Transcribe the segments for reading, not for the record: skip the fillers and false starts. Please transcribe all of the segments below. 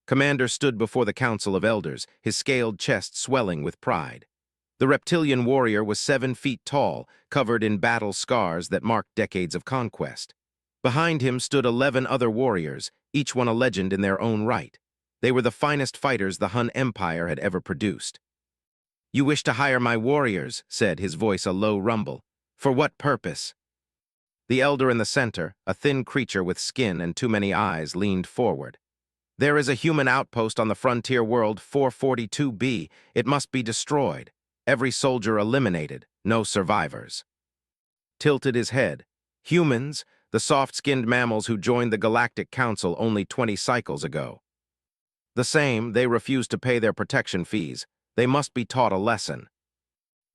Commander stood before the Council of Elders, his scaled chest swelling with pride. The reptilian warrior was 7 feet tall, covered in battle scars that marked decades of conquest. Behind him stood 11 other warriors, each one a legend in their own right. They were the finest fighters the Hun Empire had ever produced. "You wish to hire my warriors," said, his voice a low rumble. "For what purpose?" The elder in the center, a thin creature with skin and too many eyes, leaned forward. "There is a human outpost on the frontier world 442B. It must be destroyed. Every soldier eliminated, no survivors." Tilted his head. "Humans, the soft-skinned mammals who joined the Galactic Council only 20 cycles ago. The same, they refuse to pay their protection fees. They must be taught a lesson."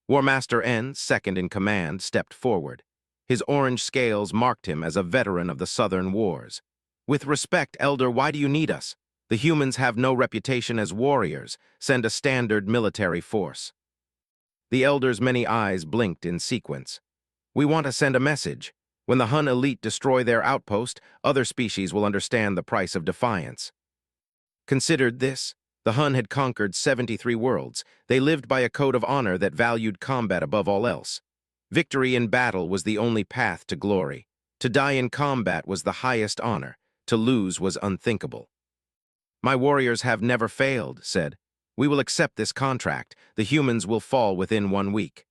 War Master N, second in command, stepped forward. His orange scales marked him as a veteran of the Southern Wars. "With respect, Elder, why do you need us? The humans have no reputation as warriors. Send a standard military force." The Elder's many eyes blinked in sequence. "We want to send a message. When the Hun elite destroy their outpost, other species will understand the price of defiance." Considered this, the Hun had conquered 73 worlds. They lived by a code of honor that valued combat above all else. Victory in battle was the only path to glory. To die in combat was the highest honor. To lose was unthinkable. "My warriors have never failed," said. "We will accept this contract. The humans will fall within 1 week."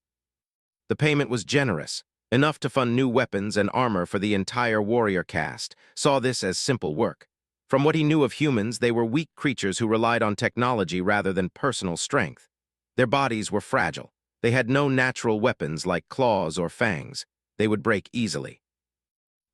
The payment was generous, enough to fund new weapons and armor for the entire warrior caste. Saw this as simple work. From what he knew of humans, they were weak creatures who relied on technology rather than personal strength. Their bodies were fragile. They had no natural weapons like claws or fangs. They would break easily.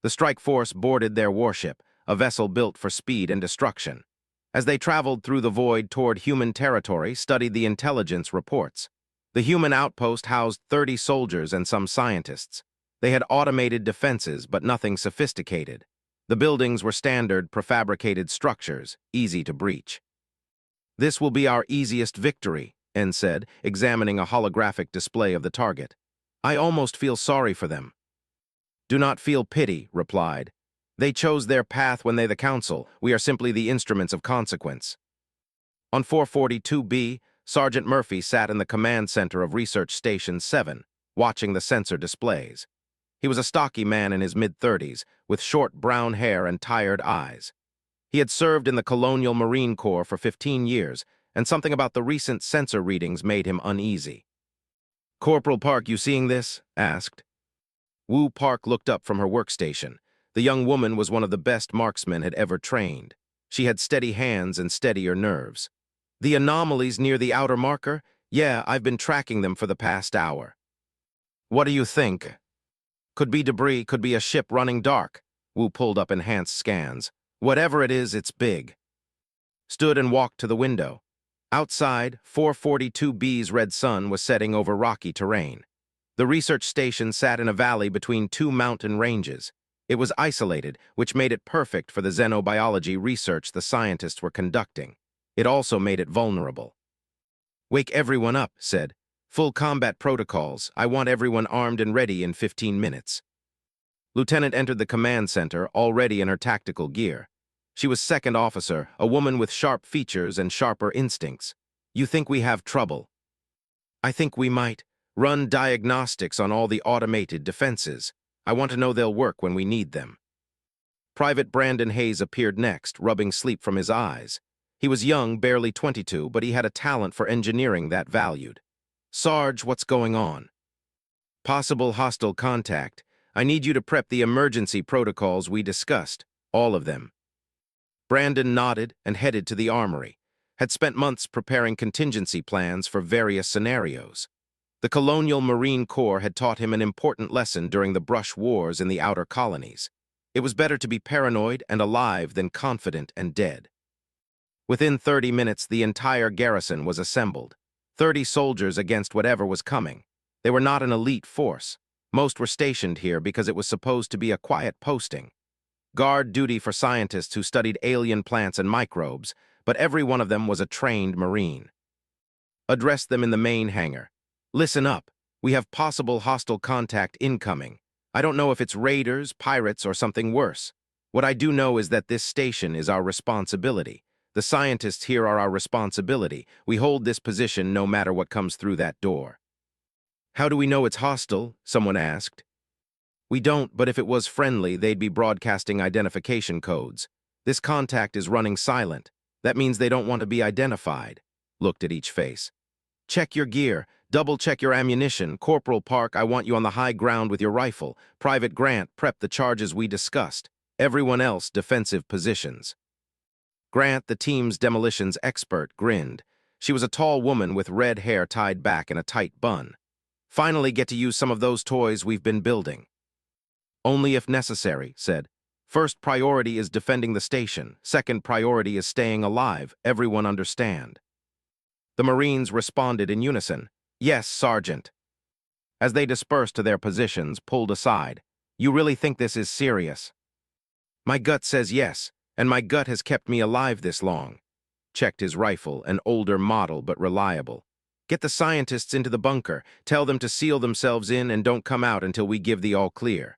The strike force boarded their warship, a vessel built for speed and destruction. As they traveled through the void toward human territory, studied the intelligence reports. The human outpost housed 30 soldiers and some scientists. They had automated defenses, but nothing sophisticated. The buildings were standard, prefabricated structures, easy to breach. "This will be our easiest victory," N said, examining a holographic display of the target. "I almost feel sorry for them." "Do not feel pity," replied. "They chose their path when they the council. We are simply the instruments of consequence." On 442B, Sergeant Murphy sat in the command center of Research Station 7, watching the sensor displays. He was a stocky man in his mid-30s, with short brown hair and tired eyes. He had served in the Colonial Marine Corps for 15 years, and something about the recent sensor readings made him uneasy. "Corporal Park, you seeing this?" asked. Wu Park looked up from her workstation. The young woman was one of the best marksmen had ever trained. She had steady hands and steadier nerves. "The anomalies near the outer marker? Yeah, I've been tracking them for the past hour." "What do you think?" "Could be debris, could be a ship running dark." Wu pulled up enhanced scans. "Whatever it is, it's big." Stood and walked to the window. Outside, 442B's red sun was setting over rocky terrain. The research station sat in a valley between 2 mountain ranges. It was isolated, which made it perfect for the xenobiology research the scientists were conducting. It also made it vulnerable. "Wake everyone up," said. "Full combat protocols. I want everyone armed and ready in 15 minutes." Lieutenant entered the command center, already in her tactical gear. She was second officer, a woman with sharp features and sharper instincts. "You think we have trouble?" "I think we might. Run diagnostics on all the automated defenses. I want to know they'll work when we need them." Private Brandon Hayes appeared next, rubbing sleep from his eyes. He was young, barely 22, but he had a talent for engineering that valued. "Sarge, what's going on?" "Possible hostile contact. I need you to prep the emergency protocols we discussed, all of them." Brandon nodded and headed to the armory. Had spent months preparing contingency plans for various scenarios. The Colonial Marine Corps had taught him an important lesson during the brush wars in the outer colonies. It was better to be paranoid and alive than confident and dead. Within 30 minutes, the entire garrison was assembled. 30 soldiers against whatever was coming. They were not an elite force. Most were stationed here because it was supposed to be a quiet posting. Guard duty for scientists who studied alien plants and microbes, but every one of them was a trained Marine. Addressed them in the main hangar. "Listen up. We have possible hostile contact incoming. I don't know if it's raiders, pirates, or something worse. What I do know is that this station is our responsibility. The scientists here are our responsibility. We hold this position no matter what comes through that door. How do we know it's hostile? Someone asked. We don't, but if it was friendly, they'd be broadcasting identification codes. This contact is running silent. That means they don't want to be identified. Looked at each face. Check your gear. Double-check your ammunition. Corporal Park, I want you on the high ground with your rifle. Private Grant, prep the charges we discussed. Everyone else, defensive positions. Grant, the team's demolitions expert, grinned. She was a tall woman with red hair tied back in a tight bun. Finally get to use some of those toys we've been building. Only if necessary, said. First priority is defending the station. Second priority is staying alive. Everyone understand. The Marines responded in unison. Yes, Sergeant. As they dispersed to their positions, pulled aside. You really think this is serious? My gut says yes, and my gut has kept me alive this long. Checked his rifle, an older model but reliable. Get the scientists into the bunker. Tell them to seal themselves in and don't come out until we give the all clear.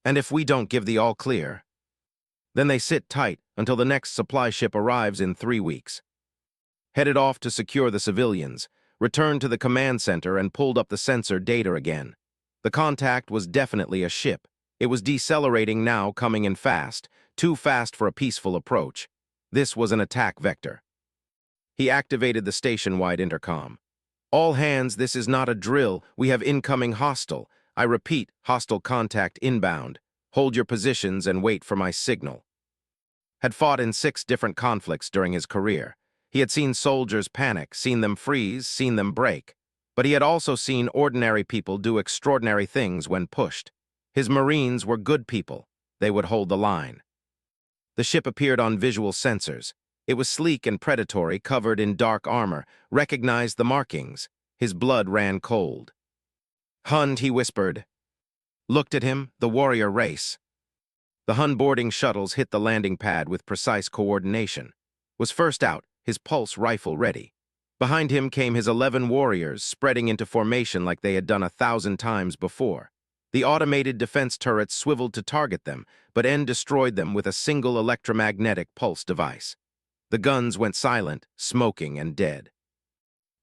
And if we don't give the all clear, then they sit tight until the next supply ship arrives in 3 weeks. Headed off to secure the civilians, returned to the command center and pulled up the sensor data again. The contact was definitely a ship. It was decelerating now, coming in fast, too fast for a peaceful approach. This was an attack vector. He activated the station-wide intercom. All hands, this is not a drill. We have incoming hostile. I repeat, hostile contact inbound. Hold your positions and wait for my signal. Had fought in 6 different conflicts during his career. He had seen soldiers panic, seen them freeze, seen them break. But he had also seen ordinary people do extraordinary things when pushed. His Marines were good people. They would hold the line. The ship appeared on visual sensors. It was sleek and predatory, covered in dark armor, recognized the markings. His blood ran cold. Hund, he whispered. Looked at him, the warrior race. The Hun boarding shuttles hit the landing pad with precise coordination. Was first out, his pulse rifle ready. Behind him came his 11 warriors, spreading into formation like they had done 1,000 times before. The automated defense turrets swiveled to target them, but N destroyed them with a single electromagnetic pulse device. The guns went silent, smoking and dead.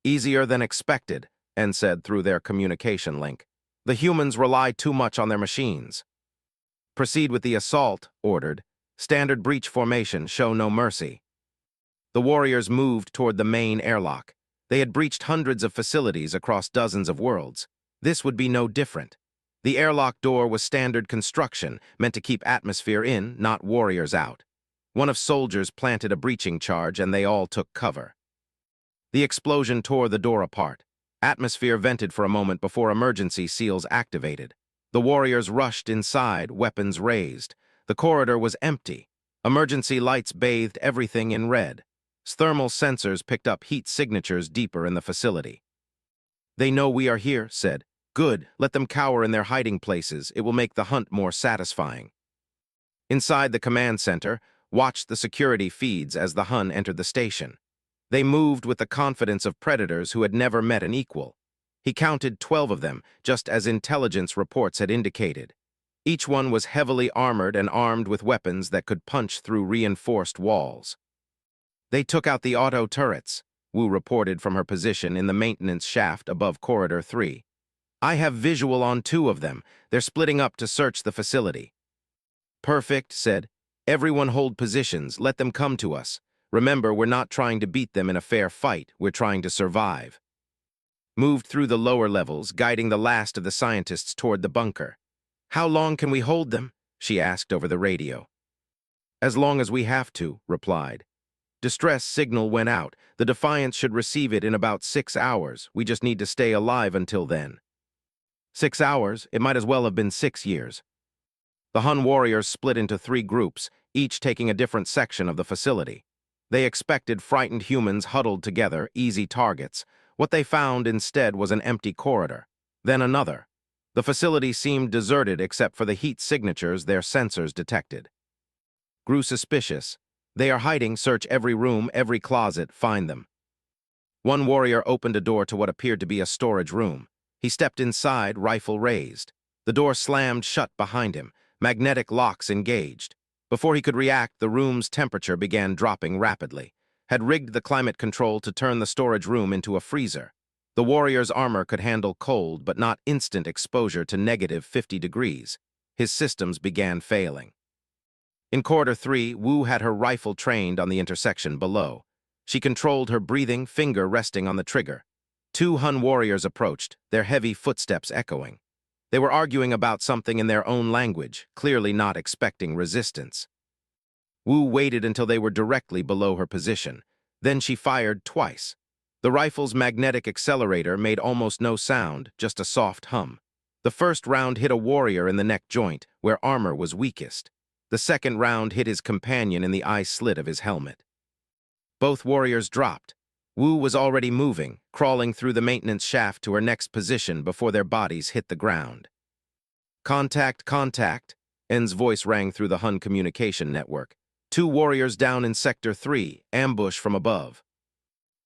Easier than expected, N said through their communication link. The humans rely too much on their machines. Proceed with the assault, ordered. Standard breach formation, show no mercy. The warriors moved toward the main airlock. They had breached hundreds of facilities across dozens of worlds. This would be no different. The airlock door was standard construction, meant to keep atmosphere in, not warriors out. One of soldiers planted a breaching charge and they all took cover. The explosion tore the door apart. Atmosphere vented for a moment before emergency seals activated. The warriors rushed inside, weapons raised. The corridor was empty. Emergency lights bathed everything in red. Thermal sensors picked up heat signatures deeper in the facility. They know we are here, said. Good, let them cower in their hiding places. It will make the hunt more satisfying. Inside the command center, watched the security feeds as the Hun entered the station. They moved with the confidence of predators who had never met an equal. He counted 12 of them, just as intelligence reports had indicated. Each one was heavily armored and armed with weapons that could punch through reinforced walls. They took out the auto turrets, Wu reported from her position in the maintenance shaft above Corridor 3. I have visual on 2 of them. They're splitting up to search the facility. Perfect, said. Everyone hold positions. Let them come to us. Remember, we're not trying to beat them in a fair fight. We're trying to survive. Moved through the lower levels, guiding the last of the scientists toward the bunker. How long can we hold them? She asked over the radio. As long as we have to, replied. Distress signal went out. The Defiance should receive it in about 6 hours. We just need to stay alive until then. 6 hours? It might as well have been 6 years. The Hun warriors split into 3 groups, each taking a different section of the facility. They expected frightened humans huddled together, easy targets. What they found instead was an empty corridor. Then another. The facility seemed deserted except for the heat signatures their sensors detected. Grew suspicious. They are hiding, search every room, every closet, find them. One warrior opened a door to what appeared to be a storage room. He stepped inside, rifle raised. The door slammed shut behind him, magnetic locks engaged. Before he could react, the room's temperature began dropping rapidly. Had rigged the climate control to turn the storage room into a freezer. The warrior's armor could handle cold, but not instant exposure to negative 50 degrees. His systems began failing. In Corridor 3, Wu had her rifle trained on the intersection below. She controlled her breathing, finger resting on the trigger. Two Hun warriors approached, their heavy footsteps echoing. They were arguing about something in their own language, clearly not expecting resistance. Wu waited until they were directly below her position. Then she fired twice. The rifle's magnetic accelerator made almost no sound, just a soft hum. The first round hit a warrior in the neck joint, where armor was weakest. The second round hit his companion in the eye slit of his helmet. Both warriors dropped. Wu was already moving, crawling through the maintenance shaft to her next position before their bodies hit the ground. Contact, contact, En's voice rang through the Hun communication network. Two warriors down in Sector 3, ambush from above.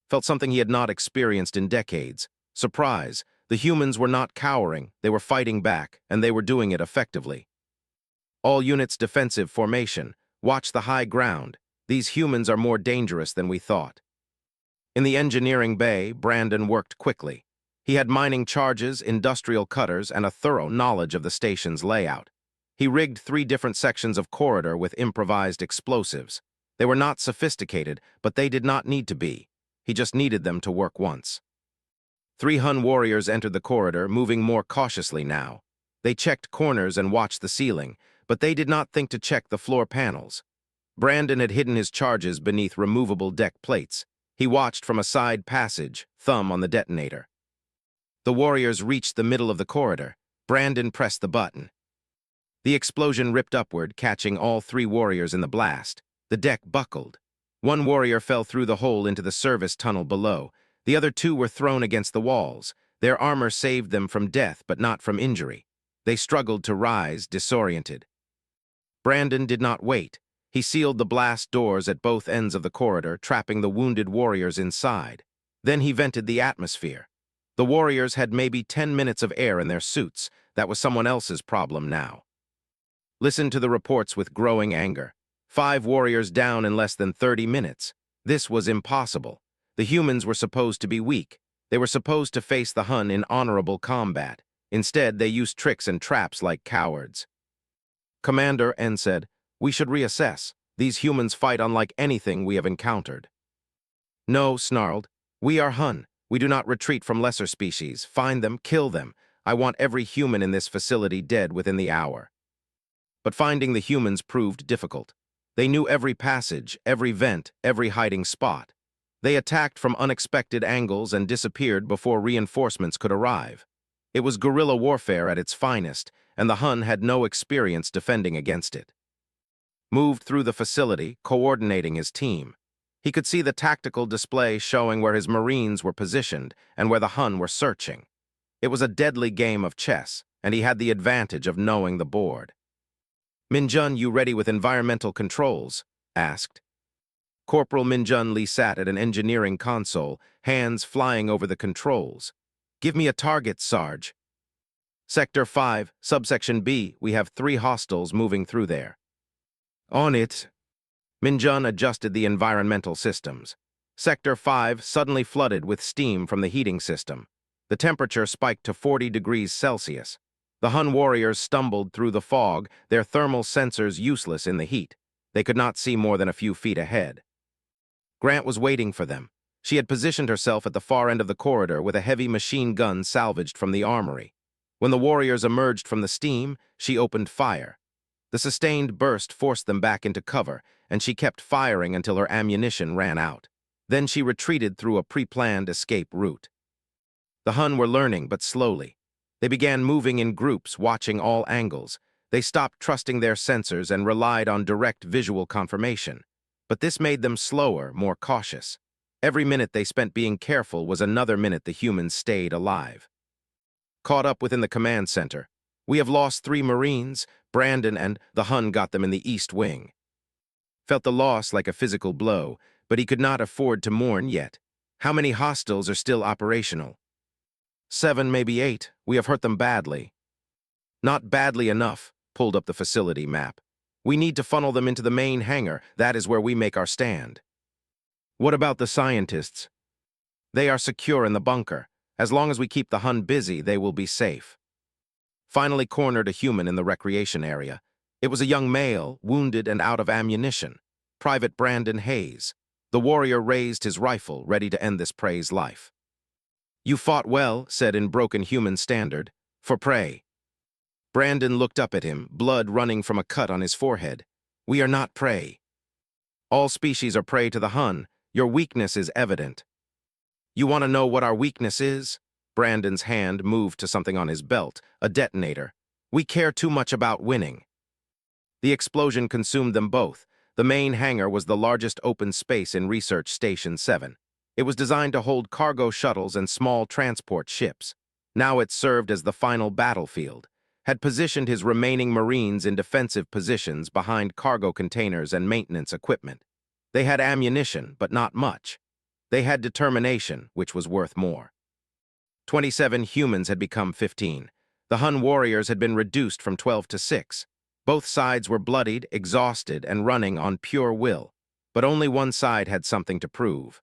Felt something he had not experienced in decades. Surprise, the humans were not cowering, they were fighting back, and they were doing it effectively. All units defensive formation. Watch the high ground. These humans are more dangerous than we thought. In the engineering bay, Brandon worked quickly. He had mining charges, industrial cutters, and a thorough knowledge of the station's layout. He rigged 3 different sections of corridor with improvised explosives. They were not sophisticated, but they did not need to be. He just needed them to work once. 3 Hun warriors entered the corridor, moving more cautiously now. They checked corners and watched the ceiling, but they did not think to check the floor panels. Brandon had hidden his charges beneath removable deck plates. He watched from a side passage, thumb on the detonator. The warriors reached the middle of the corridor. Brandon pressed the button. The explosion ripped upward, catching all 3 warriors in the blast. The deck buckled. 1 warrior fell through the hole into the service tunnel below. The other 2 were thrown against the walls. Their armor saved them from death, but not from injury. They struggled to rise, disoriented. Brandon did not wait. He sealed the blast doors at both ends of the corridor, trapping the wounded warriors inside. Then he vented the atmosphere. The warriors had maybe 10 minutes of air in their suits. That was someone else's problem now. Listened to the reports with growing anger. 5 warriors down in less than 30 minutes. This was impossible. The humans were supposed to be weak. They were supposed to face the Hun in honorable combat. Instead, they used tricks and traps like cowards. Commander, En said, we should reassess. These humans fight unlike anything we have encountered. No, snarled. We are Hun. We do not retreat from lesser species. Find them, kill them. I want every human in this facility dead within the hour. But finding the humans proved difficult. They knew every passage, every vent, every hiding spot. They attacked from unexpected angles and disappeared before reinforcements could arrive. It was guerrilla warfare at its finest, and the Hun had no experience defending against it. Moved through the facility, coordinating his team. He could see the tactical display showing where his Marines were positioned and where the Hun were searching. It was a deadly game of chess, and he had the advantage of knowing the board. Minjun, you ready with environmental controls? Asked. Corporal Minjun Lee sat at an engineering console, hands flying over the controls. Give me a target, Sarge. Sector 5, Subsection B, we have 3 hostiles moving through there. On it. Minjun adjusted the environmental systems. Sector 5 suddenly flooded with steam from the heating system. The temperature spiked to 40 degrees Celsius. The Hun warriors stumbled through the fog, their thermal sensors useless in the heat. They could not see more than a few feet ahead. Grant was waiting for them. She had positioned herself at the far end of the corridor with a heavy machine gun salvaged from the armory. When the warriors emerged from the steam, she opened fire. The sustained burst forced them back into cover, and she kept firing until her ammunition ran out. Then she retreated through a pre-planned escape route. The Hun were learning, but slowly. They began moving in groups, watching all angles. They stopped trusting their sensors and relied on direct visual confirmation. But this made them slower, more cautious. Every minute they spent being careful was another minute the humans stayed alive. Caught up within the command center. We have lost 3 Marines. Brandon and the Hun got them in the East Wing. Felt the loss like a physical blow, but he could not afford to mourn yet. How many hostiles are still operational? 7, maybe 8. We have hurt them badly. Not badly enough. Pulled up the facility map. We need to funnel them into the main hangar. That is where we make our stand. What about the scientists? They are secure in the bunker. As long as we keep the Hun busy, they will be safe. Finally cornered a human in the recreation area. It was a young male, wounded and out of ammunition. Private Brandon Hayes. The warrior raised his rifle, ready to end this prey's life. "You fought well," said in broken human standard, "for prey." Brandon looked up at him, blood running from a cut on his forehead. "We are not prey. All species are prey to the Hun. Your weakness is evident." "You want to know what our weakness is?" Brandon's hand moved to something on his belt, a detonator. "We care too much about winning." The explosion consumed them both. The main hangar was the largest open space in Research Station 7. It was designed to hold cargo shuttles and small transport ships. Now it served as the final battlefield, had positioned his remaining Marines in defensive positions behind cargo containers and maintenance equipment. They had ammunition, but not much. They had determination, which was worth more. 27 humans had become 15. The Hun warriors had been reduced from 12 to 6. Both sides were bloodied, exhausted, and running on pure will. But only one side had something to prove.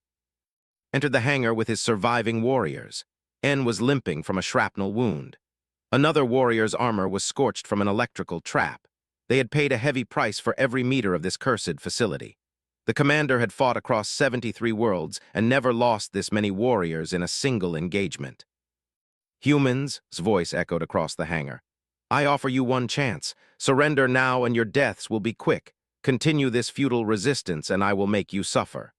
Entered the hangar with his surviving warriors. N was limping from a shrapnel wound. Another warrior's armor was scorched from an electrical trap. They had paid a heavy price for every meter of this cursed facility. The commander had fought across 73 worlds and never lost this many warriors in a single engagement. "Humans," his voice echoed across the hangar. "I offer you one chance. Surrender now and your deaths will be quick. Continue this futile resistance and I will make you suffer."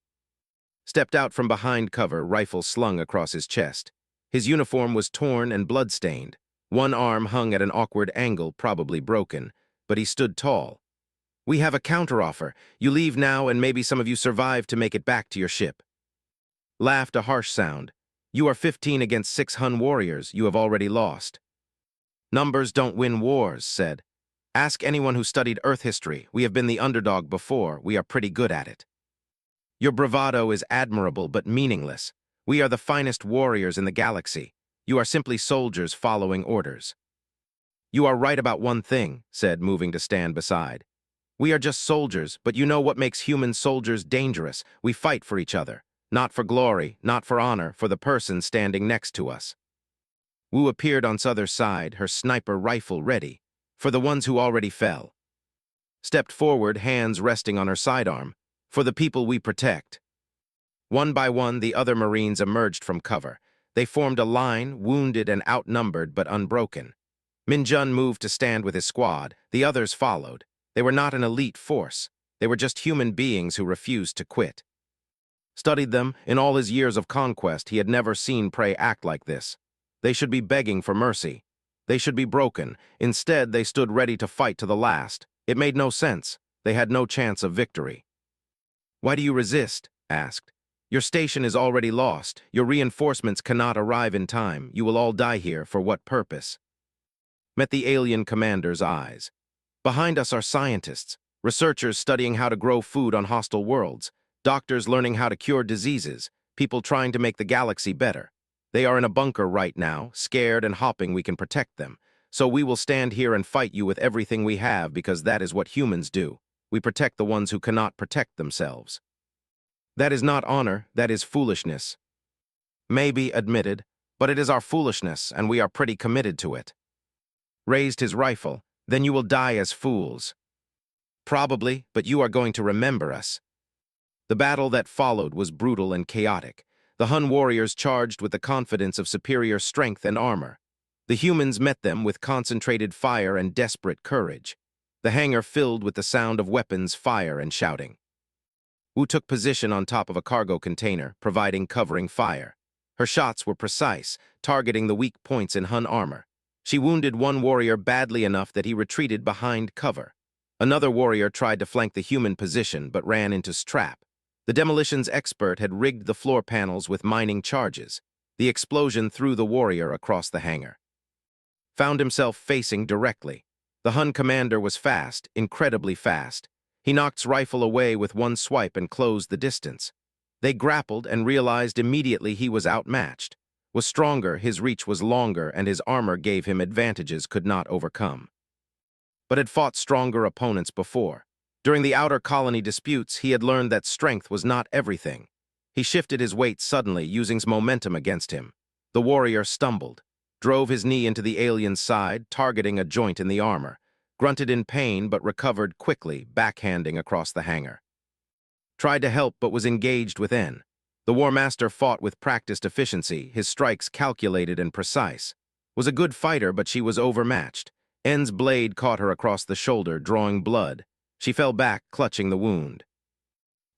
Stepped out from behind cover, rifle slung across his chest. His uniform was torn and blood-stained. One arm hung at an awkward angle, probably broken, but he stood tall. "We have a counteroffer. You leave now and maybe some of you survive to make it back to your ship." Laughed a harsh sound. "You are 15 against 6 Hun warriors. You have already lost." "Numbers don't win wars," said. "Ask anyone who studied Earth history. We have been the underdog before. We are pretty good at it. Your bravado is admirable but meaningless. We are the finest warriors in the galaxy. You are simply soldiers following orders." "You are right about one thing," said, moving to stand beside. "We are just soldiers, but you know what makes human soldiers dangerous? We fight for each other. Not for glory, not for honor, for the person standing next to us." Wu appeared on Sother's side, her sniper rifle ready, for the ones who already fell. Stepped forward, hands resting on her sidearm, "For the people we protect." One by one, the other Marines emerged from cover. They formed a line, wounded and outnumbered but unbroken. Minjun moved to stand with his squad. The others followed. They were not an elite force. They were just human beings who refused to quit. Studied them. In all his years of conquest, he had never seen prey act like this. They should be begging for mercy. They should be broken. Instead, they stood ready to fight to the last. It made no sense. They had no chance of victory. "Why do you resist?" asked. "Your station is already lost. Your reinforcements cannot arrive in time. You will all die here. For what purpose?" Met the alien commander's eyes. "Behind us are scientists, researchers studying how to grow food on hostile worlds, doctors learning how to cure diseases, people trying to make the galaxy better. They are in a bunker right now, scared and hoping we can protect them. So we will stand here and fight you with everything we have because that is what humans do. We protect the ones who cannot protect themselves." "That is not honor, that is foolishness." "Maybe," admitted, "but it is our foolishness and we are pretty committed to it." Raised his rifle. "Then you will die as fools." "Probably, but you are going to remember us." The battle that followed was brutal and chaotic. The Hun warriors charged with the confidence of superior strength and armor. The humans met them with concentrated fire and desperate courage. The hangar filled with the sound of weapons, fire, and shouting. Wu took position on top of a cargo container, providing covering fire. Her shots were precise, targeting the weak points in Hun armor. She wounded one warrior badly enough that he retreated behind cover. Another warrior tried to flank the human position but ran into trap. The demolitions expert had rigged the floor panels with mining charges. The explosion threw the warrior across the hangar. Found himself facing directly. The Hun commander was fast, incredibly fast. He knocked his rifle away with one swipe and closed the distance. They grappled and realized immediately he was outmatched. Was stronger, his reach was longer, and his armor gave him advantages could not overcome. but had fought stronger opponents before. During the outer colony disputes, he had learned that strength was not everything. He shifted his weight suddenly, using his momentum against him. The warrior stumbled, drove his knee into the alien's side, targeting a joint in the armor, grunted in pain but recovered quickly, backhanding across the hangar. Tried to help but was engaged with N. The War Master fought with practiced efficiency, his strikes calculated and precise. Was a good fighter, but she was overmatched. N's blade caught her across the shoulder, drawing blood. She fell back, clutching the wound.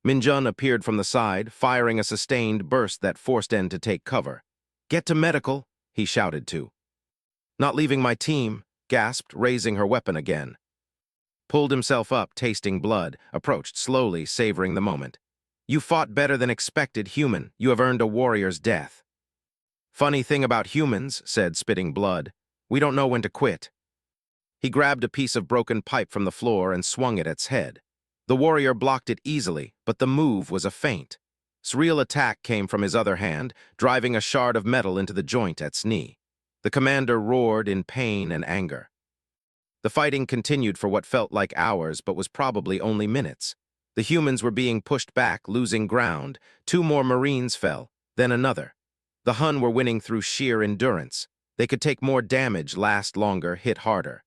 Minjun appeared from the side, firing a sustained burst that forced N to take cover. "Get to medical," he shouted to. "Not leaving my team," gasped, raising her weapon again. Pulled himself up, tasting blood, approached slowly, savoring the moment. "You fought better than expected, human. You have earned a warrior's death." "Funny thing about humans," said, spitting blood, "we don't know when to quit." He grabbed a piece of broken pipe from the floor and swung it at its head. The warrior blocked it easily, but the move was a feint. His real attack came from his other hand, driving a shard of metal into the joint at its knee. The commander roared in pain and anger. The fighting continued for what felt like hours, but was probably only minutes. The humans were being pushed back, losing ground. 2 more Marines fell, then another. The Hun were winning through sheer endurance. They could take more damage, last longer, hit harder.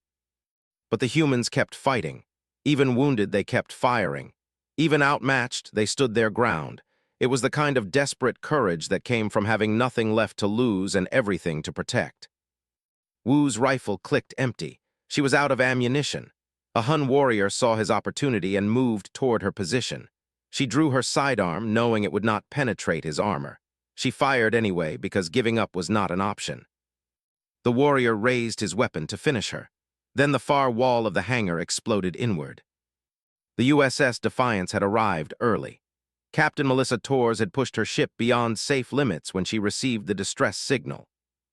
But the humans kept fighting. Even wounded, they kept firing. Even outmatched, they stood their ground. It was the kind of desperate courage that came from having nothing left to lose and everything to protect. Wu's rifle clicked empty. She was out of ammunition. A Hun warrior saw his opportunity and moved toward her position. She drew her sidearm, knowing it would not penetrate his armor. She fired anyway because giving up was not an option. The warrior raised his weapon to finish her. Then the far wall of the hangar exploded inward. The USS Defiance had arrived early. Captain Melissa Torres had pushed her ship beyond safe limits when she received the distress signal.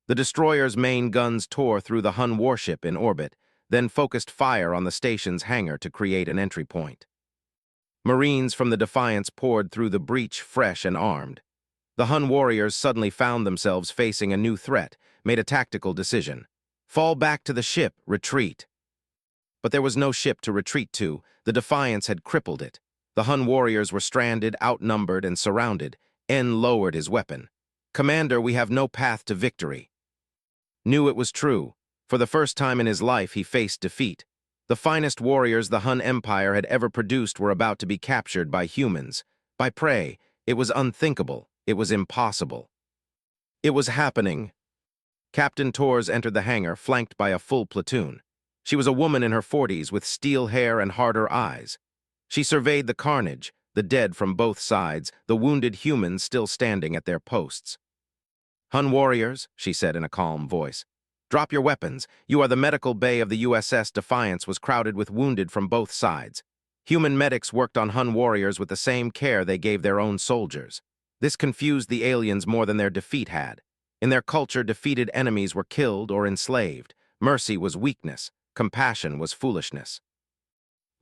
The destroyer's main guns tore through the Hun warship in orbit, then focused fire on the station's hangar to create an entry point. Marines from the Defiance poured through the breach, fresh and armed. The Hun warriors suddenly found themselves facing a new threat, made a tactical decision. Fall back to the ship, retreat. But there was no ship to retreat to. The Defiance had crippled it. The Hun warriors were stranded, outnumbered, and surrounded. N lowered his weapon. "Commander, we have no path to victory." Knew it was true. For the first time in his life, he faced defeat. The finest warriors the Hun Empire had ever produced were about to be captured by humans. By prey. It was unthinkable. It was impossible. It was happening. Captain Torres entered the hangar, flanked by a full platoon. She was a woman in her 40s with steel hair and harder eyes. She surveyed the carnage, the dead from both sides, the wounded humans still standing at their posts. "Hun warriors," she said in a calm voice, "drop your weapons. You are the medical bay of the USS Defiance was crowded with wounded from both sides. Human medics worked on Hun warriors with the same care they gave their own soldiers. This confused the aliens more than their defeat had. In their culture, defeated enemies were killed or enslaved. Mercy was weakness. Compassion was foolishness."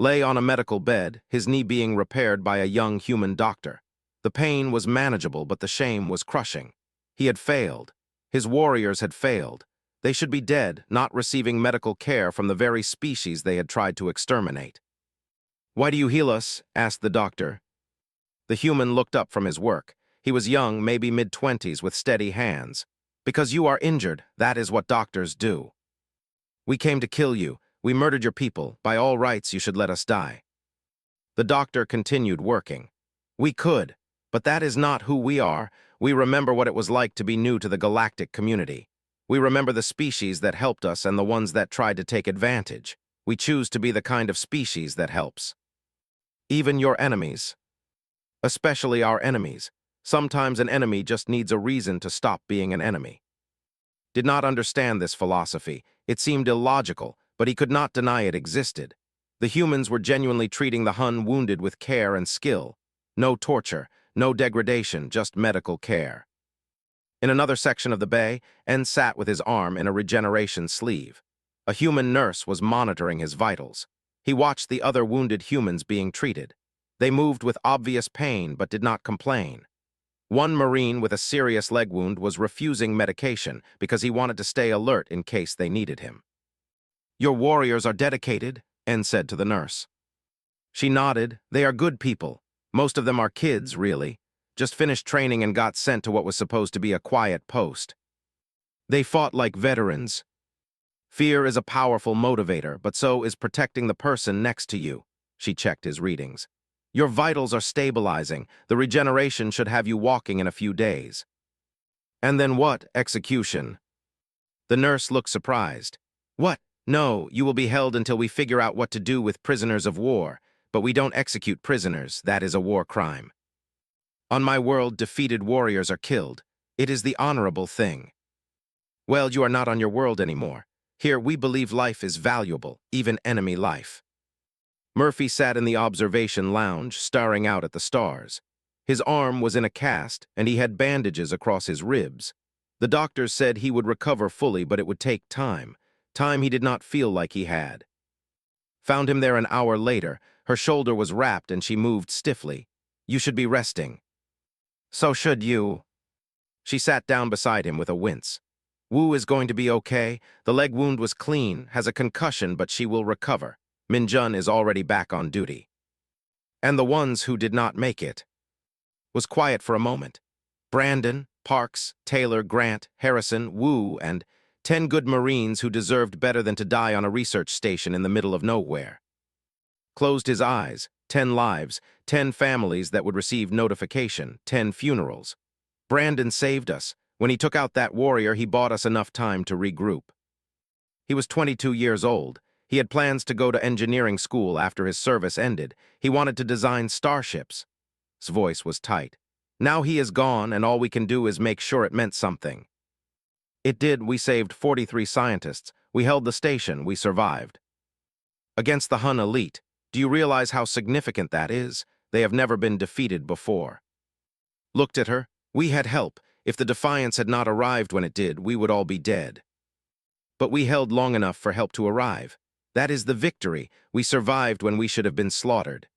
Lay on a medical bed, his knee being repaired by a young human doctor. The pain was manageable, but the shame was crushing. He had failed. His warriors had failed. They should be dead, not receiving medical care from the very species they had tried to exterminate. "Why do you heal us?" asked the doctor. The human looked up from his work. He was young, maybe mid-20s, with steady hands. "Because you are injured. That is what doctors do. We came to kill you. We murdered your people. By all rights, you should let us die." The doctor continued working. "We could, but that is not who we are. We remember what it was like to be new to the galactic community. We remember the species that helped us and the ones that tried to take advantage. We choose to be the kind of species that helps. Even your enemies. Especially our enemies. Sometimes an enemy just needs a reason to stop being an enemy." Did not understand this philosophy. It seemed illogical, but he could not deny it existed. The humans were genuinely treating the Hun wounded with care and skill. No torture, no degradation, just medical care. In another section of the bay, N sat with his arm in a regeneration sleeve. A human nurse was monitoring his vitals. He watched the other wounded humans being treated. They moved with obvious pain but did not complain. One Marine with a serious leg wound was refusing medication because he wanted to stay alert in case they needed him. Your warriors are dedicated, En said to the nurse. She nodded. They are good people. Most of them are kids, really. Just finished training and got sent to what was supposed to be a quiet post. They fought like veterans. Fear is a powerful motivator, but so is protecting the person next to you. She checked his readings. Your vitals are stabilizing. The regeneration should have you walking in a few days. And then what? Execution. The nurse looked surprised. What? No, you will be held until we figure out what to do with prisoners of war. But we don't execute prisoners. That is a war crime. On my world, defeated warriors are killed. It is the honorable thing. Well, you are not on your world anymore. Here, we believe life is valuable, even enemy life. Murphy sat in the observation lounge, staring out at the stars. His arm was in a cast, and he had bandages across his ribs. The doctors said he would recover fully, but it would take time. Time he did not feel like he had. Found him there an hour later. Her shoulder was wrapped and she moved stiffly. You should be resting. So should you. She sat down beside him with a wince. Wu is going to be okay. The leg wound was clean, has a concussion, but she will recover. Minjun is already back on duty. And the ones who did not make it. Was quiet for a moment. Brandon, Parks, Taylor, Grant, Harrison, Wu, and 10 good Marines who deserved better than to die on a research station in the middle of nowhere. Closed his eyes. 10 lives, 10 families that would receive notification, 10 funerals. Brandon saved us. When he took out that warrior, he bought us enough time to regroup. He was 22 years old. He had plans to go to engineering school after his service ended. He wanted to design starships. His voice was tight. Now he is gone, and all we can do is make sure it meant something. It did. We saved 43 scientists. We held the station. We survived. Against the Hun elite. Do you realize how significant that is? They have never been defeated before. Looked at her. We had help. If the Defiance had not arrived when it did, we would all be dead. But we held long enough for help to arrive. That is the victory. We survived when we should have been slaughtered.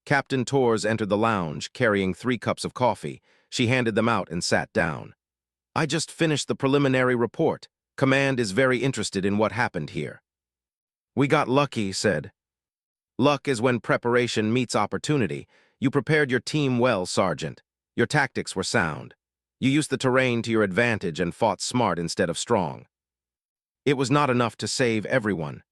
Captain Torres entered the lounge, carrying 3 cups of coffee. She handed them out and sat down. I just finished the preliminary report. Command is very interested in what happened here. We got lucky, said. Luck is when preparation meets opportunity. You prepared your team well, Sergeant. Your tactics were sound. You used the terrain to your advantage and fought smart instead of strong. It was not enough to save everyone.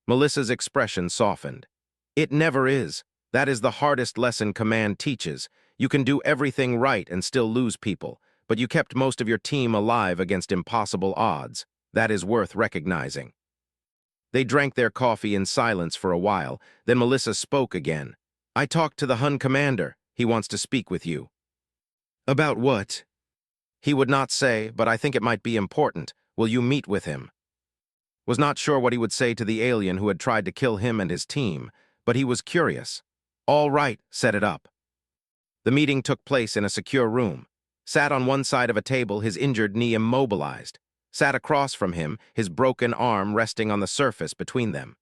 Melissa's expression softened. It never is. That is the hardest lesson command teaches. You can do everything right and still lose people, but you kept most of your team alive against impossible odds. That is worth recognizing. They drank their coffee in silence for a while, then Melissa spoke again. I talked to the Hun commander. He wants to speak with you. About what? He would not say, but I think it might be important. Will you meet with him? Was not sure what he would say to the alien who had tried to kill him and his team, but he was curious. All right, set it up. The meeting took place in a secure room. Sat on one side of a table, his injured knee immobilized. Sat across from him, his broken arm resting on the surface between them.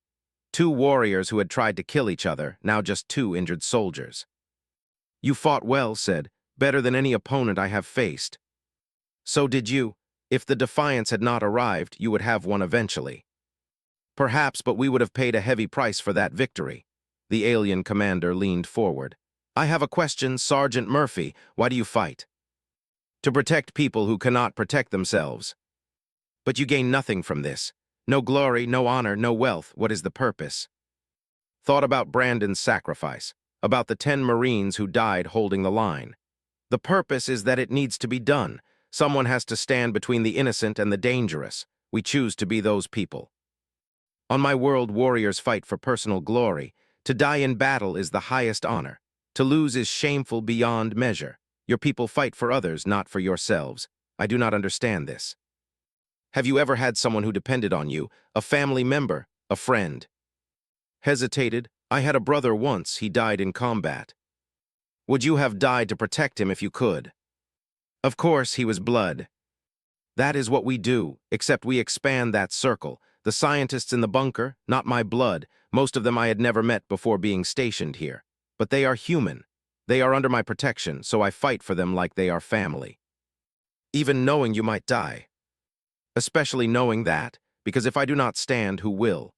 2 warriors who had tried to kill each other, now just 2 injured soldiers. You fought well, said. Better than any opponent I have faced. So did you. If the Defiance had not arrived, you would have won eventually. Perhaps, but we would have paid a heavy price for that victory. The alien commander leaned forward. I have a question, Sergeant Murphy. Why do you fight? To protect people who cannot protect themselves. But you gain nothing from this. No glory, no honor, no wealth. What is the purpose? Thought about Brandon's sacrifice, about the 10 Marines who died holding the line. The purpose is that it needs to be done. Someone has to stand between the innocent and the dangerous. We choose to be those people. On my world, warriors fight for personal glory. To die in battle is the highest honor. To lose is shameful beyond measure. Your people fight for others, not for yourselves. I do not understand this. Have you ever had someone who depended on you, a family member, a friend? Hesitated. I had a brother once. He died in combat. Would you have died to protect him if you could? Of course, he was blood. That is what we do, except we expand that circle. The scientists in the bunker, not my blood. Most of them I had never met before being stationed here. But they are human. They are under my protection, so I fight for them like they are family. Even knowing you might die. Especially knowing that, because if I do not stand, who will?"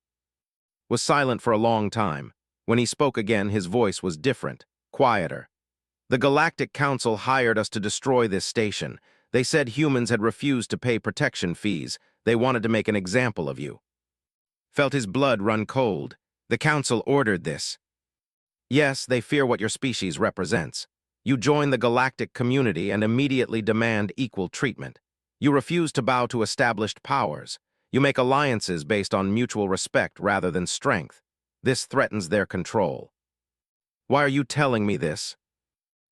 Was silent for a long time. When he spoke again, his voice was different, quieter. "The Galactic Council hired us to destroy this station. They said humans had refused to pay protection fees. They wanted to make an example of you." Felt his blood run cold. The Council ordered this. Yes, they fear what your species represents. You join the galactic community and immediately demand equal treatment. You refuse to bow to established powers. You make alliances based on mutual respect rather than strength. This threatens their control. Why are you telling me this?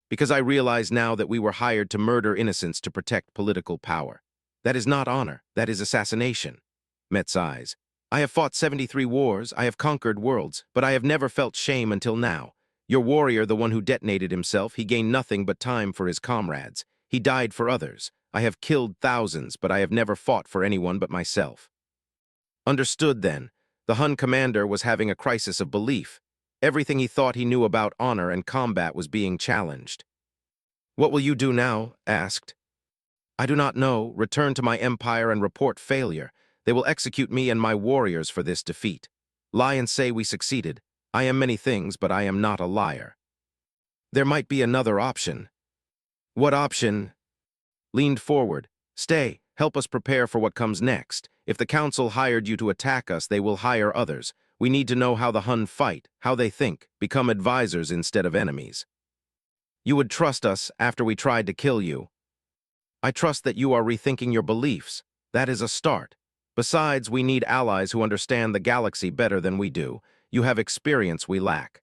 Because I realize now that we were hired to murder innocents to protect political power. That is not honor, that is assassination. Met sighs. I have fought 73 wars, I have conquered worlds, but I have never felt shame until now. Your warrior, the one who detonated himself, he gained nothing but time for his comrades. He died for others. I have killed thousands, but I have never fought for anyone but myself. Understood then. The Hun commander was having a crisis of belief. Everything he thought he knew about honor and combat was being challenged. What will you do now? Asked. I do not know. Return to my empire and report failure. They will execute me and my warriors for this defeat. Lie and say we succeeded. I am many things, but I am not a liar. There might be another option. What option? Leaned forward. Stay. Help us prepare for what comes next. If the Council hired you to attack us, they will hire others. We need to know how the Hun fight, how they think, become advisors instead of enemies. You would trust us after we tried to kill you. I trust that you are rethinking your beliefs. That is a start. Besides, we need allies who understand the galaxy better than we do. You have experience we lack.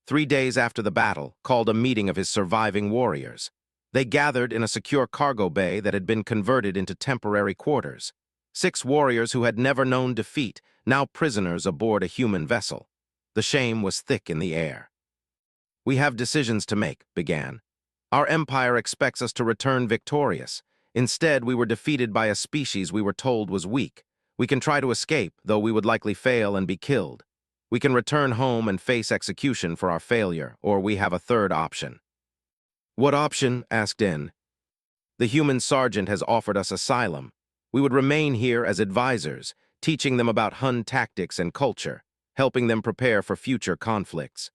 3 days after the battle, called a meeting of his surviving warriors. They gathered in a secure cargo bay that had been converted into temporary quarters. 6 warriors who had never known defeat, now prisoners aboard a human vessel. The shame was thick in the air. We have decisions to make, began. Our empire expects us to return victorious. Instead, we were defeated by a species we were told was weak. We can try to escape, though we would likely fail and be killed. We can return home and face execution for our failure, or we have a third option. What option? Asked In. The human sergeant has offered us asylum. We would remain here as advisors, teaching them about Hun tactics and culture, helping them prepare for future conflicts.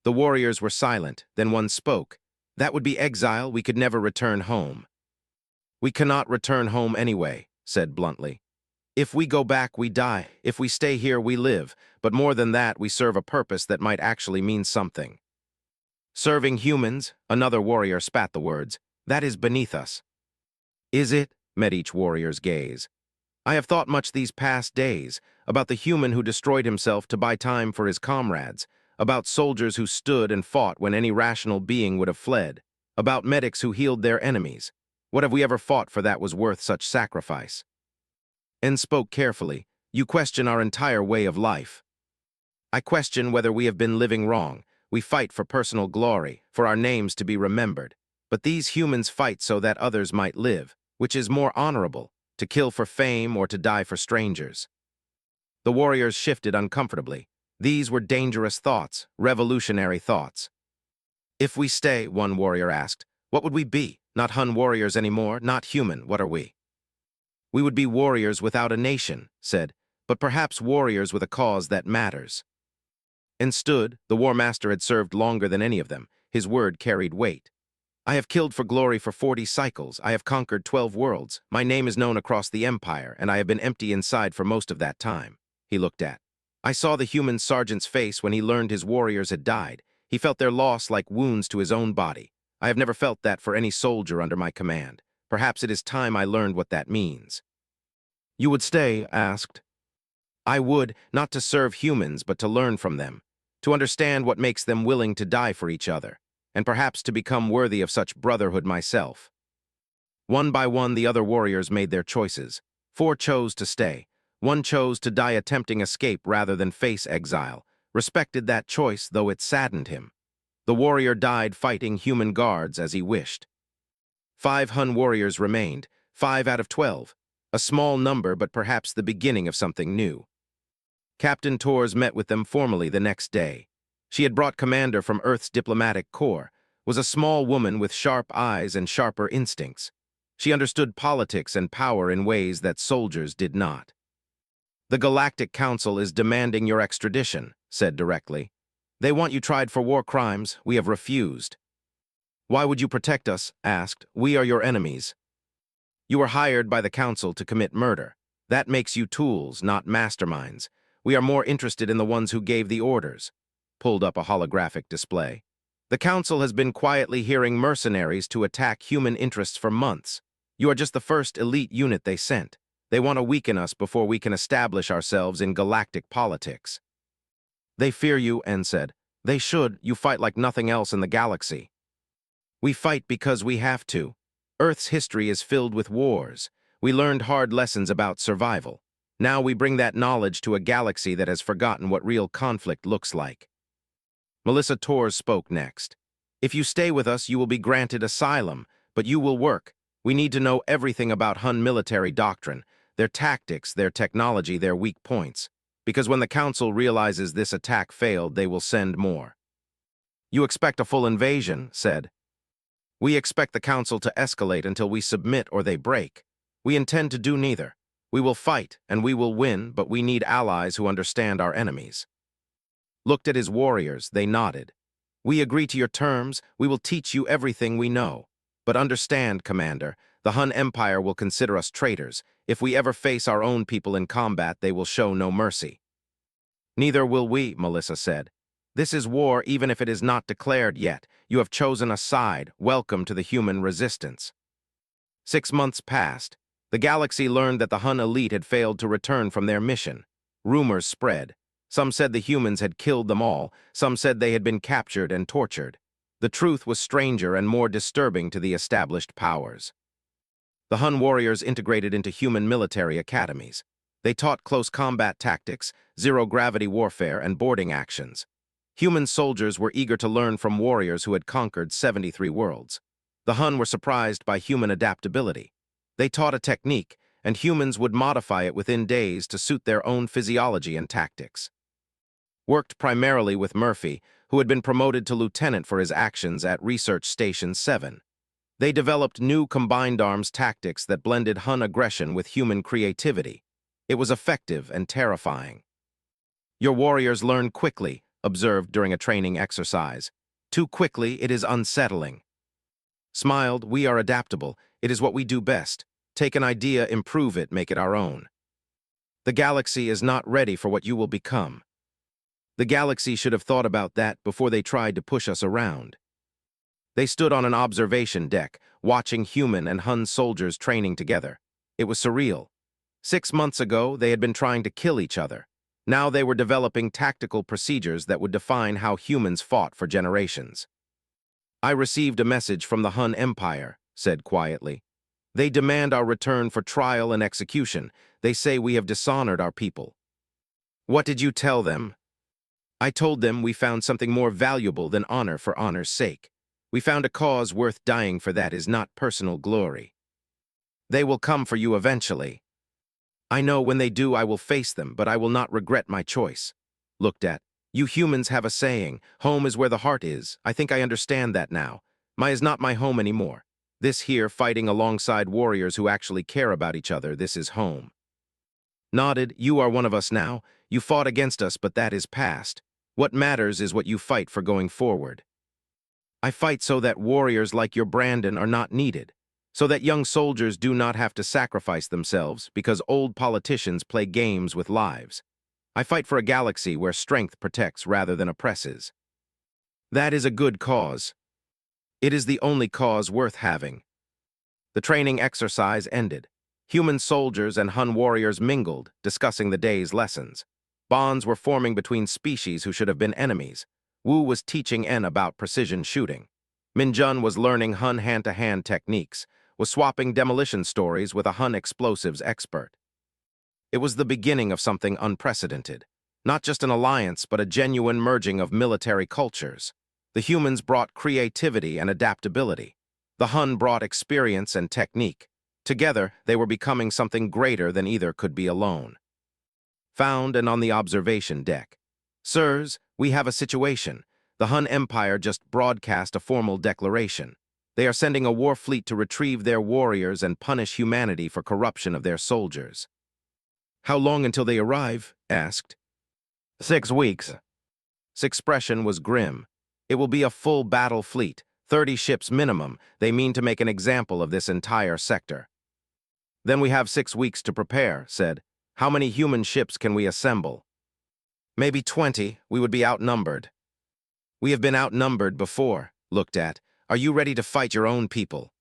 The warriors were silent, then one spoke. That would be exile, we could never return home. We cannot return home anyway, said bluntly. If we go back, we die. If we stay here, we live. But more than that, we serve a purpose that might actually mean something. Serving humans, another warrior spat the words, that is beneath us. Is it? Met each warrior's gaze. I have thought much these past days about the human who destroyed himself to buy time for his comrades, about soldiers who stood and fought when any rational being would have fled, about medics who healed their enemies. What have we ever fought for that was worth such sacrifice? En spoke carefully. You question our entire way of life. I question whether we have been living wrong. We fight for personal glory, for our names to be remembered. But these humans fight so that others might live, which is more honorable, to kill for fame or to die for strangers. The warriors shifted uncomfortably. These were dangerous thoughts, revolutionary thoughts. If we stay, one warrior asked, what would we be? Not Hun warriors anymore, not human, what are we? We would be warriors without a nation, said, but perhaps warriors with a cause that matters. And stood, the war master had served longer than any of them. His word carried weight. I have killed for glory for 40 cycles. I have conquered 12 worlds. My name is known across the empire, and I have been empty inside for most of that time. He looked at. I saw the human sergeant's face when he learned his warriors had died. He felt their loss like wounds to his own body. I have never felt that for any soldier under my command. Perhaps it is time I learned what that means. You would stay? Asked. I would, not to serve humans, but to learn from them, to understand what makes them willing to die for each other, and perhaps to become worthy of such brotherhood myself. One by one, the other warriors made their choices. 4 chose to stay. 1 chose to die attempting escape rather than face exile, respected that choice, though it saddened him. The warrior died fighting human guards as he wished. 5 Hun warriors remained, 5 out of 12. A small number, but perhaps the beginning of something new. Captain Torres met with them formally the next day. She had brought commander from Earth's diplomatic corps, was a small woman with sharp eyes and sharper instincts. She understood politics and power in ways that soldiers did not. "The Galactic Council is demanding your extradition," said directly. "They want you tried for war crimes. We have refused." "Why would you protect us?" asked. "We are your enemies." "You were hired by the Council to commit murder. That makes you tools, not masterminds. We are more interested in the ones who gave the orders." Pulled up a holographic display. "The Council has been quietly hearing mercenaries to attack human interests for months. You are just the first elite unit they sent. They want to weaken us before we can establish ourselves in galactic politics." "They fear you," En said. "They should. You fight like nothing else in the galaxy." "We fight because we have to. Earth's history is filled with wars. We learned hard lessons about survival. Now we bring that knowledge to a galaxy that has forgotten what real conflict looks like." Melissa Torres spoke next. "If you stay with us, you will be granted asylum, but you will work. We need to know everything about Hun military doctrine, their tactics, their technology, their weak points. Because when the Council realizes this attack failed, they will send more." "You expect a full invasion," said. "We expect the Council to escalate until we submit or they break. We intend to do neither. We will fight, and we will win, but we need allies who understand our enemies." Looked at his warriors, they nodded. "We agree to your terms. We will teach you everything we know. But understand, Commander, the Hun Empire will consider us traitors. If we ever face our own people in combat, they will show no mercy." "Neither will we," Melissa said. "This is war even if it is not declared yet. You have chosen a side. Welcome to the human resistance." 6 months passed. The galaxy learned that the Hun elite had failed to return from their mission. Rumors spread. Some said the humans had killed them all. Some said they had been captured and tortured. The truth was stranger and more disturbing to the established powers. The Hun warriors integrated into human military academies. They taught close combat tactics, zero-gravity warfare, and boarding actions. Human soldiers were eager to learn from warriors who had conquered 73 worlds. The Hun were surprised by human adaptability. They taught a technique, and humans would modify it within days to suit their own physiology and tactics. Worked primarily with Murphy, who had been promoted to lieutenant for his actions at Research Station 7. They developed new combined arms tactics that blended Hun aggression with human creativity. It was effective and terrifying. "Your warriors learn quickly," observed during a training exercise. "Too quickly, it is unsettling." Smiled. "We are adaptable. It is what we do best. Take an idea, improve it, make it our own. The galaxy is not ready for what you will become. The galaxy should have thought about that before they tried to push us around." They stood on an observation deck, watching human and Hun soldiers training together. It was surreal. 6 months ago, they had been trying to kill each other. Now they were developing tactical procedures that would define how humans fought for generations. "I received a message from the Hun Empire," said quietly. "They demand our return for trial and execution. They say we have dishonored our people." "What did you tell them?" "I told them we found something more valuable than honor for honor's sake. We found a cause worth dying for that is not personal glory. They will come for you eventually. I know when they do I will face them, but I will not regret my choice." Looked at. "You humans have a saying, home is where the heart is. I think I understand that now. My is not my home anymore. This here, fighting alongside warriors who actually care about each other, this is home." Nodded. "You are one of us now. You fought against us, but that is past. What matters is what you fight for going forward." "I fight so that warriors like your Brandon are not needed, so that young soldiers do not have to sacrifice themselves because old politicians play games with lives. I fight for a galaxy where strength protects rather than oppresses. That is a good cause. It is the only cause worth having." The training exercise ended. Human soldiers and Hun warriors mingled, discussing the day's lessons. Bonds were forming between species who should have been enemies. Wu was teaching En about precision shooting. Minjun was learning Hun hand-to-hand techniques, was swapping demolition stories with a Hun explosives expert. It was the beginning of something unprecedented. Not just an alliance, but a genuine merging of military cultures. The humans brought creativity and adaptability. The Hun brought experience and technique. Together, they were becoming something greater than either could be alone. Found and on the observation deck. "Sirs, we have a situation. The Hun Empire just broadcast a formal declaration. They are sending a war fleet to retrieve their warriors and punish humanity for corruption of their soldiers. How long until they arrive? Asked. 6 weeks. His expression was grim. It will be a full battle fleet, 30 ships minimum. They mean to make an example of this entire sector. Then we have 6 weeks to prepare, said. How many human ships can we assemble? Maybe 20. We would be outnumbered. We have been outnumbered before. Looked at. Are you ready to fight your own people?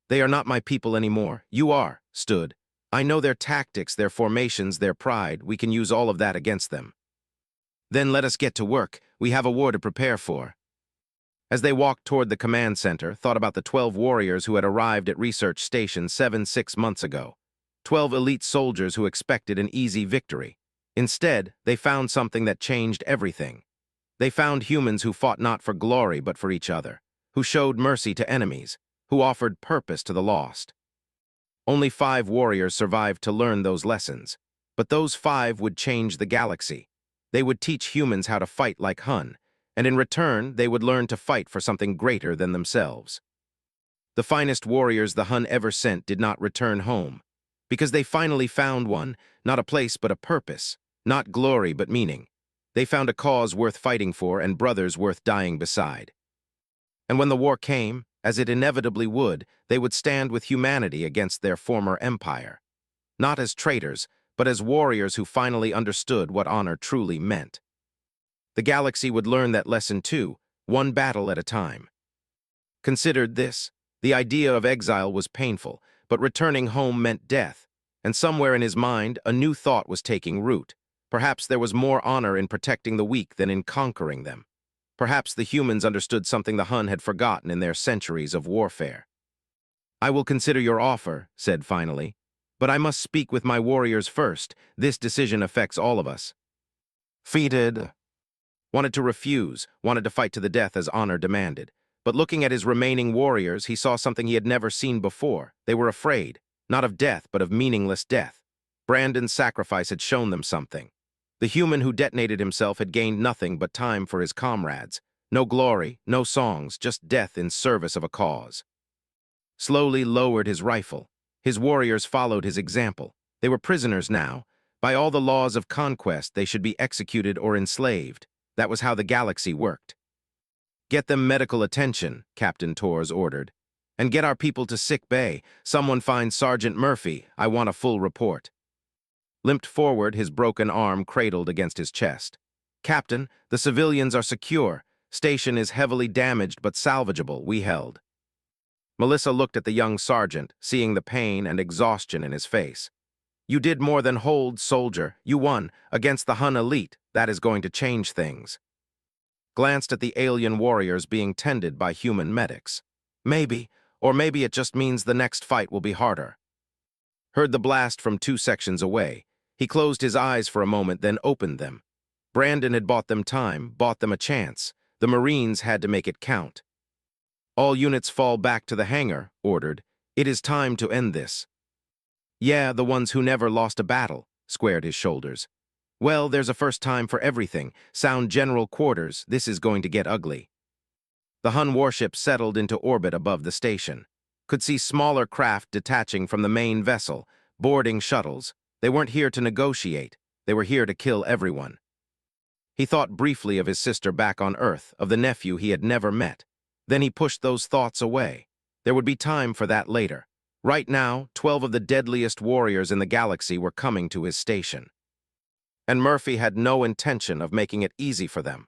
They are not my people anymore. You are. Stood. I know their tactics, their formations, their pride. We can use all of that against them. Then let us get to work. We have a war to prepare for. As they walked toward the command center, thought about the 12 warriors who had arrived at Research Station 6 months ago. 12 elite soldiers who expected an easy victory. Instead, they found something that changed everything. They found humans who fought not for glory but for each other, who showed mercy to enemies, who offered purpose to the lost. Only 5 warriors survived to learn those lessons, but those 5 would change the galaxy. They would teach humans how to fight like Hun, and in return, they would learn to fight for something greater than themselves. The finest warriors the Hun ever sent did not return home, because they finally found one, not a place but a purpose, not glory but meaning. They found a cause worth fighting for and brothers worth dying beside. And when the war came, as it inevitably would, they would stand with humanity against their former empire. Not as traitors, but as warriors who finally understood what honor truly meant. The galaxy would learn that lesson too, one battle at a time. Considered this, the idea of exile was painful, but returning home meant death, and somewhere in his mind a new thought was taking root. Perhaps there was more honor in protecting the weak than in conquering them. Perhaps the humans understood something the Hun had forgotten in their centuries of warfare. I will consider your offer, said finally, but I must speak with my warriors first. This decision affects all of us. Feated. Wanted to refuse, wanted to fight to the death as honor demanded. But looking at his remaining warriors, he saw something he had never seen before. They were afraid, not of death, but of meaningless death. Brandon's sacrifice had shown them something. The human who detonated himself had gained nothing but time for his comrades. No glory, no songs, just death in service of a cause. Slowly lowered his rifle. His warriors followed his example. They were prisoners now. By all the laws of conquest, they should be executed or enslaved. That was how the galaxy worked. Get them medical attention, Captain Torres ordered. And get our people to sick bay. Someone find Sergeant Murphy. I want a full report. Limped forward, his broken arm cradled against his chest. Captain, the civilians are secure. Station is heavily damaged but salvageable, we held. Melissa looked at the young sergeant, seeing the pain and exhaustion in his face. You did more than hold, soldier. You won, against the Hun elite. That is going to change things. Glanced at the alien warriors being tended by human medics. Maybe, or maybe it just means the next fight will be harder. Heard the blast from 2 sections away. He closed his eyes for a moment, then opened them. Brandon had bought them time, bought them a chance. The Marines had to make it count. All units fall back to the hangar, ordered. It is time to end this. Yeah, the ones who never lost a battle, squared his shoulders. Well, there's a first time for everything. Sound general quarters, this is going to get ugly. The Hun warship settled into orbit above the station. Could see smaller craft detaching from the main vessel, boarding shuttles. They weren't here to negotiate. They were here to kill everyone. He thought briefly of his sister back on Earth, of the nephew he had never met. Then he pushed those thoughts away. There would be time for that later. Right now, 12 of the deadliest warriors in the galaxy were coming to his station. And Murphy had no intention of making it easy for them.